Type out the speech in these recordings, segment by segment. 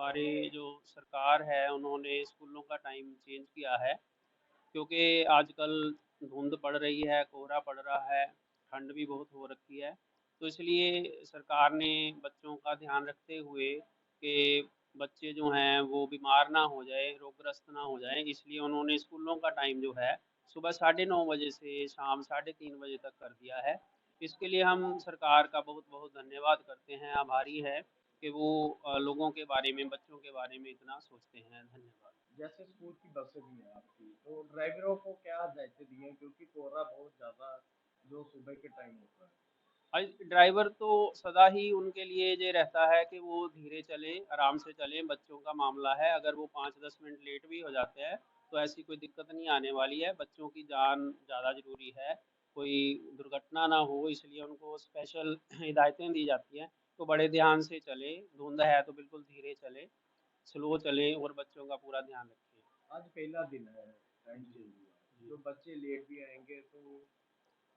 हमारी जो सरकार है उन्होंने स्कूलों का टाइम चेंज किया है, क्योंकि आजकल धुंध पड़ रही है, कोहरा पड़ रहा है, ठंड भी बहुत हो रखी है। तो इसलिए सरकार ने बच्चों का ध्यान रखते हुए कि बच्चे जो हैं वो बीमार ना हो जाए, रोगग्रस्त ना हो जाए, इसलिए उन्होंने स्कूलों का टाइम जो है सुबह 9:30 बजे से शाम 3:30 बजे तक कर दिया है। इसके लिए हम सरकार का बहुत बहुत धन्यवाद करते हैं, आभारी है कि वो लोगों के बारे में, बच्चों के बारे में इतना सोचते हैं। धन्यवाद। जैसे स्कूल की बसें भी हैं आपकी, तो ड्राइवरों को क्या दायित्व दिए हैं, क्योंकि कोहरा बहुत ज्यादा जो सुबह के टाइम होता है। ड्राइवर तो सदा ही उनके लिए ये रहता है कि वो धीरे चलें, आराम से चलें। बच्चों का मामला है, अगर वो 5-10 मिनट लेट भी हो जाते हैं तो ऐसी कोई दिक्कत नहीं आने वाली है। बच्चों की जान ज़्यादा ज़रूरी है, कोई दुर्घटना ना हो, इसलिए उनको स्पेशल हिदायतें दी जाती हैं। तो बड़े ध्यान से चलें, धुंध है तो बिल्कुल धीरे चलें, स्लो चलें और बच्चों का पूरा ध्यान रखें। आज पहला दिन है, टाइम जी। चेंज हुआ है, जी। जो बच्चे लेट भी आएंगे तो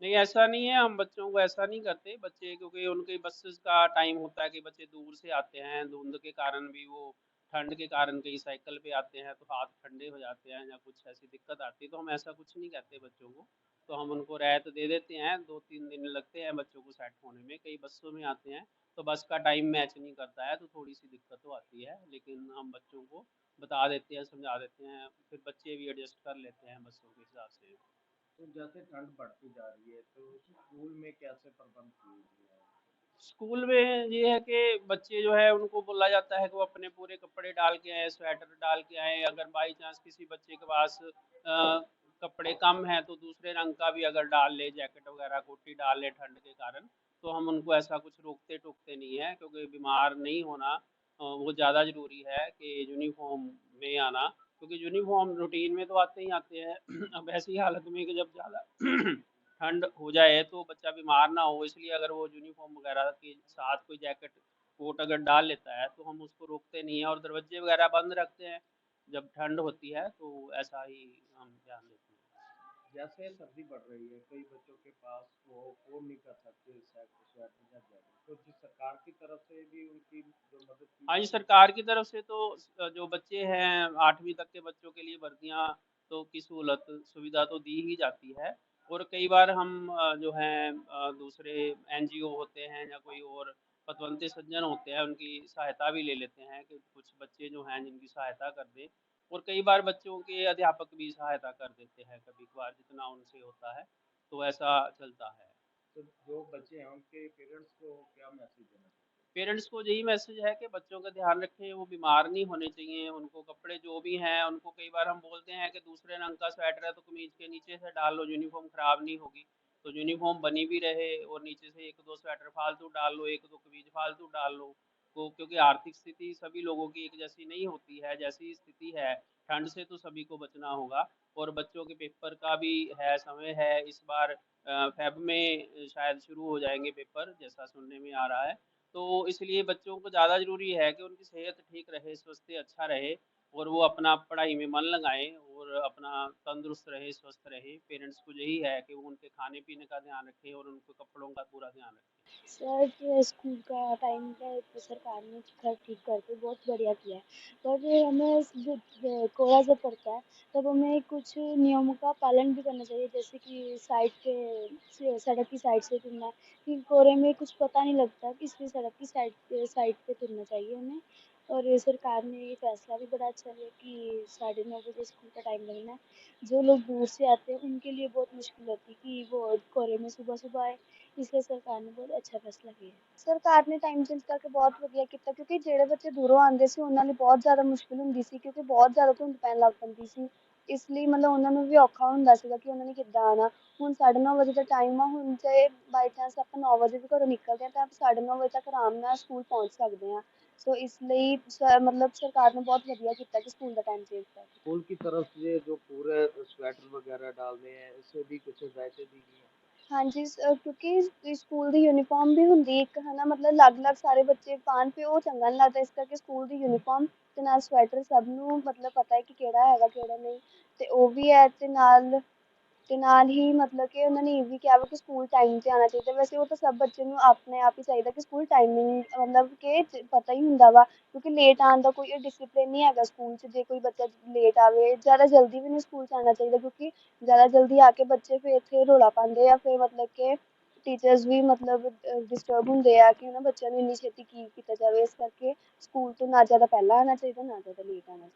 नहीं, ऐसा नहीं है, हम बच्चों को ऐसा नहीं करते। बच्चे, क्योंकि उनके बसेस का टाइम होता है कि बच्चे दूर से आते हैं, धुंध के कारण भी वो, ठंड के कारण कहीं साइकिल पे आते हैं तो हाथ ठंडे हो जाते हैं या कुछ ऐसी दिक्कत आती है, तो हम ऐसा कुछ नहीं कहते बच्चों को। तो हम उनको राहत दे देते हैं, 2-3 दिन लगते हैं बच्चों को सेट होने में। कई बसों में आते हैं तो बस का टाइम मैच नहीं करता है, तो थोड़ी सी दिक्कत तो आती है, लेकिन हम बच्चों को बता देते हैं, समझा देते हैं, फिर बच्चे भी एडजस्ट कर लेते हैं बसों के हिसाब से। जैसे ठंड बढ़ती जा रही है, तो स्कूल में कैसे प्रबंध किए गए हैं? स्कूल में ये है कि बच्चे जो है उनको बोला जाता है कि वो अपने पूरे कपड़े डाल के आए, स्वेटर डाल के आए। अगर बाई चांस किसी बच्चे के पास कपड़े कम हैं तो दूसरे रंग का भी अगर डाल ले, जैकेट वगैरह कोटी डाल ले ठंड के कारण, तो हम उनको ऐसा कुछ रोकते टोकते नहीं है, क्योंकि बीमार नहीं होना वो ज़्यादा ज़रूरी है कि यूनिफॉर्म में आना। क्योंकि यूनिफॉर्म रूटीन में तो आते ही आते हैं अब ऐसी हालत में कि जब ज़्यादा ठंड हो जाए तो बच्चा बीमार ना हो, इसलिए अगर वो यूनिफॉर्म वगैरह के साथ कोई जैकेट कोट अगर डाल लेता है तो हम उसको रोकते नहीं है और दरवाजे वगैरह बंद रखते हैं जब ठंड होती है, तो ऐसा ही हम ध्यान देते हैं। जैसे सर्दी बढ़ रही है, कई बच्चों के पास वो अफोर्ड नहीं कर सकते स्वेटर या जैकेट, तो जिस सरकार की तरफ से भी उनकी जो मदद की हाँ जी, जाती है। सरकार की तरफ से तो जो बच्चे हैं 8वीं तक के बच्चों के लिए वर्दियाँ तो की सहूलत सुविधा तो दी ही जाती है। और कई बार हम जो हैं दूसरे एनजीओ होते हैं या कोई और पतवंते सज्जन होते हैं, उनकी सहायता भी ले लेते हैं कि कुछ बच्चे जो हैं जिनकी सहायता कर दें। और कई बार बच्चों के अध्यापक भी सहायता कर देते हैं कभी कभार, जितना उनसे होता है, तो ऐसा चलता है। तो जो बच्चे हैं उनके पेरेंट्स को क्या मैसेज देना चाहते हैं? पेरेंट्स को यही मैसेज है कि बच्चों का ध्यान रखें, वो बीमार नहीं होने चाहिए। उनको कपड़े जो भी हैं, उनको कई बार हम बोलते हैं कि दूसरे रंग का स्वेटर है तो कमीज के नीचे से डाल लो, यूनिफॉर्म खराब नहीं होगी। तो यूनिफॉर्म बनी भी रहे और नीचे से एक दो स्वेटर फालतू डाल लो, एक दो कमीज फालतू डाल लो। तो क्योंकि आर्थिक स्थिति सभी लोगों की एक जैसी नहीं होती है, जैसी स्थिति है ठंड से तो सभी को बचना होगा। और बच्चों के पेपर का भी है, समय है इस बार, फेब में शायद शुरू हो जाएंगे पेपर, जैसा सुनने में आ रहा है। तो इसलिए बच्चों को ज़्यादा ज़रूरी है कि उनकी सेहत ठीक रहे, स्वास्थ्य अच्छा रहे और वो अपना पढ़ाई में मन लगाएं और अपना तंदुरुस्त रहे, स्वस्थ रहे। पेरेंट्स को यही है कि वो उनके खाने पीने का ध्यान रखें और उनके कपड़ों का पूरा ध्यान रखें। सर, जो स्कूल का टाइम का तो सरकार ने खैर ठीक करके बहुत बढ़िया किया है। पर हमें कोहरा जब पड़ता है तब हमें कुछ नियमों का पालन भी करना चाहिए, जैसे कि साइड पे सड़क की साइड से तुरना। क्योंकि कोहरे में कुछ पता नहीं लगता, इसलिए सड़क की साइड पे तुरना चाहिए हमें। और सरकार ने ये फैसला भी बड़ा अच्छा लिया कि 9:30 बजे स्कूल का टाइम रखना है। जो लोग दूर से आते हैं उनके लिए बहुत मुश्किल होती है कि वो कोहरे में सुबह सुबह आए, इसलिए सरकार ने बहुत अच्छा फैसला किया। ਸਰਕਾਰ ਨੇ ਟਾਈਮ ਚੇਂਜ ਕਰਕੇ ਬਹੁਤ ਵਧੀਆ ਕੀਤਾ, ਕਿਉਂਕਿ ਜਿਹੜੇ ਬੱਚੇ ਦੂਰੋਂ ਆਉਂਦੇ ਸੀ ਉਹਨਾਂ ਲਈ ਬਹੁਤ ਜ਼ਿਆਦਾ ਮੁਸ਼ਕਿਲ ਹੁੰਦੀ ਸੀ, ਕਿਉਂਕਿ ਬਹੁਤ ਜ਼ਿਆਦਾ ਧੁੰਦ ਪੈਣ ਲੱਗ ਪੈਂਦੀ ਸੀ। ਇਸ ਲਈ ਮਤਲਬ ਉਹਨਾਂ ਨੂੰ ਵੀ ਔਖਾ ਹੁੰਦਾ ਸੀਗਾ ਕਿ ਉਹਨਾਂ ਨੇ ਕਿੱਦਾਂ ਆਉਣਾ। ਹੁਣ 9:30 ਵਜੇ ਦਾ ਟਾਈਮ ਆ, ਹੁਣ ਚਾਹੇ ਬਾਈ ਚਾਂਸ ਆਪਾਂ 9 ਵਜੇ ਵੀ ਘਰੋਂ ਨਿਕਲਦੇ ਹਾਂ ਤਾਂ ਆਪਾਂ 9:30 ਵਜੇ ਤੱਕ ਆਰਾਮ ਨਾਲ ਸਕੂਲ ਪਹੁੰਚ ਸਕਦੇ ਹਾਂ। ਸੋ ਇਸ ਲਈ ਮਤਲਬ ਸਰਕਾਰ ਨੇ बहुत ਵਧੀਆ ਕੀਤਾ कि ਸਕੂਲ ਦਾ ਟਾਈਮ ਚੇਂਜ ਕਰ ਦਿੱਤਾ। स्कूल की तरफ से जो पूरे स्वेटर वगैरह डालने हैं, इससे भी कुछ हिदायतें दी गई हैं। ਹਾਂਜੀ, ਕਿਉਂਕਿ ਸਕੂਲ ਦੀ ਯੂਨੀਫਾਰਮ ਵੀ ਹੁੰਦੀ ਇੱਕ ਹੈ ਨਾ, ਮਤਲਬ ਅਲੱਗ-ਅਲੱਗ ਸਾਰੇ ਬੱਚੇ ਪਾਉਣ ਫਿਰ ਉਹ ਚੰਗਾ ਨਹੀਂ ਲੱਗਦਾ, ਇਸ ਕਰਕੇ ਸਕੂਲ ਦੀ ਯੂਨੀਫਾਰਮ ਤੇ ਨਾਲ ਸਵੈਟਰ ਸਭ ਨੂੰ ਮਤਲਬ ਪਤਾ ਹੈ ਕਿ ਕਿਹੜਾ ਹੈਗਾ ਕਿਹੜਾ ਨਹੀਂ, ਤੇ ਉਹ ਵੀ ਹੈ ਤੇ ਨਾਲ ਤੇ ਨਾਲ ਹੀ ਮਤਲਬ ਕਿ ਉਹਨਾਂ ਨੇ ਇਹ ਵੀ ਕਿਹਾ ਵਾ ਕਿ ਸਕੂਲ ਟਾਈਮ ਤੇ ਆਉਣਾ ਚਾਹੀਦਾ। ਵੈਸੇ ਉਹ ਤਾਂ ਸਭ ਬੱਚੇ ਨੂੰ ਆਪਣੇ ਆਪ ਹੀ ਚਾਹੀਦਾ ਕਿ ਸਕੂਲ ਟਾਈਮਿੰਗ ਮਤਲਬ ਕਿ ਪਤਾ ਹੀ ਹੁੰਦਾ ਵਾ, ਕਿਉਂਕਿ ਲੇਟ ਆਉਣ ਦਾ ਕੋਈ ਡਿਸਿਪਲਿਨ ਨਹੀਂ ਹੈਗਾ ਸਕੂਲ 'ਚ। ਜੇ ਕੋਈ ਬੱਚਾ ਲੇਟ ਆਵੇ, ਜ਼ਿਆਦਾ ਜਲਦੀ ਵੀ ਨਹੀਂ ਸਕੂਲ 'ਚ ਆਉਣਾ ਚਾਹੀਦਾ, ਕਿਉਂਕਿ ਜ਼ਿਆਦਾ ਜਲਦੀ ਆ ਕੇ ਬੱਚੇ ਫਿਰ ਇੱਥੇ ਰੌਲਾ ਪਾਉਂਦੇ ਆ, ਫਿਰ ਮਤਲਬ ਕਿ ਟੀਚਰਸ ਵੀ ਮਤਲਬ ਡਿਸਟਰਬ ਹੁੰਦੇ ਆ ਕਿ ਉਹਨਾਂ ਬੱਚਿਆਂ ਨੂੰ ਇੰਨੀ ਛੇਤੀ ਕੀ ਕੀਤਾ ਜਾਵੇ। ਇਸ ਕਰਕੇ ਸਕੂਲ ਤੋਂ ਨਾ ਜ਼ਿਆਦਾ ਪਹਿਲਾਂ ਆਉਣਾ ਚਾਹੀਦਾ, ਨਾ ਜ਼ਿਆਦਾ ਲੇਟ ਆਉਣਾ ਚਾਹੀਦਾ।